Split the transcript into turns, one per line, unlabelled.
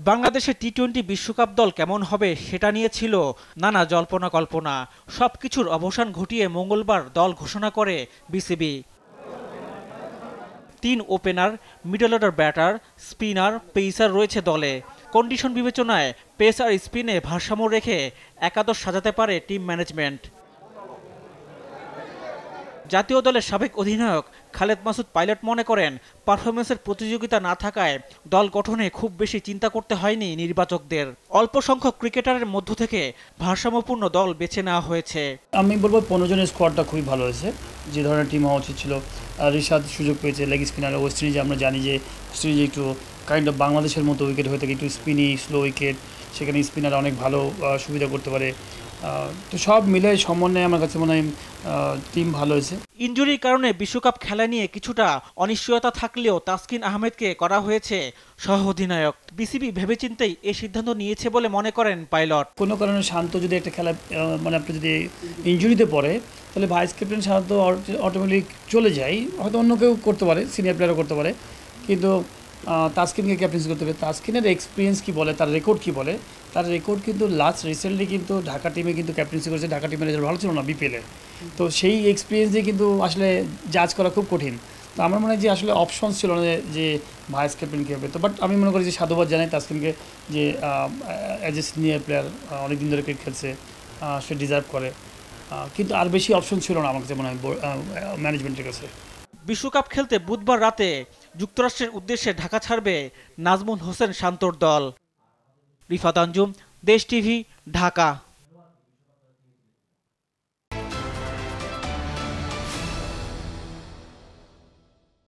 বাংলাদেশের টি-20 বিশ্বকাপ দল কেমন হবে সেটা নিয়ে ছিল নানা জল্পনা কল্পনা। সবকিছুর অবসান ঘটিয়ে মঙ্গলবার দল ঘোষণা করে BCB. 3 opener, middle order batter, spinner, pacer রয়েছে দলে। কন্ডিশন বিবেচনায় পেস আর স্পিনে ভারসাম্য রেখে একাদশ সাজাতে পারে টিম ম্যানেজমেন্ট। জাতীয় দলের সাবেক অধিনায়ক খালেদ মাসুদ পাইলট মনে করেন, পারফরমেন্সের প্রতিযোগিতা না থাকায় দল গঠনে খুব বেশি চিন্তা করতে হয়নি নির্বাচকদের। অল্প সংখ্যক ক্রিকেটারের মধ্য থেকে ভারসাম্যপূর্ণ দল বেছে নেওয়া হয়েছে।
আমি বলবো 15 জনের স্কোয়াডটা খুবই ভালো হয়েছে। যে ধরনের টিম হওয়া উচিত ছিল। রিশাদ সুযোগ পেয়েছে লেগ স্পিনার। ওয়েস্ট ইন্ডিজে আমরা জানি যে ওয়েস্ট ইন্ডিজে একটু কাইন্ড অফ বাংলাদেশের মতো উইকেট হয়ে থাকে, একটু স্পিনি স্লো উইকেট, সেখানে স্পিনার অনেক ভালো সুবিধা করতে পারে। তো সব মিলে সমন্বয়ে আমার কাছে মনে হয় টিম ভালো হয়েছে।
ইনজুরির কারণে বিশ্বকাপ খেলা নিয়ে কিছুটা অনিশ্চয়তা থাকলেও তাসকিন আহমেদকে করা হয়েছে সহ অধিনায়ক। বিসিবি ভেবেচিন্তেই এই সিদ্ধান্ত নিয়েছে বলে মনে করেন পাইলট।
কোনো কারণে শান্ত যদি একটা খেলা মানে আপনি যদি ইনজুরিতে পড়ে, তাহলে ভাইস ক্যাপ্টেন শান্ত অটোমেটিক চলে যায়। হয়তো অন্য কেউ করতে পারে, সিনিয়র প্লেয়ারও করতে পারে, কিন্তু তাসকিনকে ক্যাপ্টেন্সি করতে হবে। তাসকিনের এক্সপিরিয়েন্স কী বলে, তার রেকর্ড কী বলে, তার রেকর্ড কিন্তু রিসেন্টলি কিন্তু ঢাকা টিমে কিন্তু ক্যাপ্টেন্সি করেছে। ঢাকা টিমের রেজাল্ট ভালো ছিল না বিপিএলে। তো সেই এক্সপিরিয়েন্স দিয়ে কিন্তু আসলে জাজ করা খুব কঠিন। তো আমার মনে হয় যে আসলে অপশনস ছিল না যে ভাইস ক্যাপ্টেন কী হবে। তো বাট আমি মনে করি যে সাধুবাদ জানাই তাসকিনকে, যে অ্যাজ এ সিনিয়র প্লেয়ার অনেকদিন ধরে ক্রিকেট খেলছে, সে ডিজার্ভ করে। কিন্তু আর বেশি অপশন ছিল না আমার কাছে মনে হয় ম্যানেজমেন্টের কাছে।
বিশ্বকাপ খেলতে বুধবার রাতে যুক্তরাষ্ট্রের উদ্দেশ্যে ঢাকা ছাড়বে নাজমুল হোসেন শান্তর দল। রিফাত আঞ্জুম, দেশ টিভি, ঢাকা।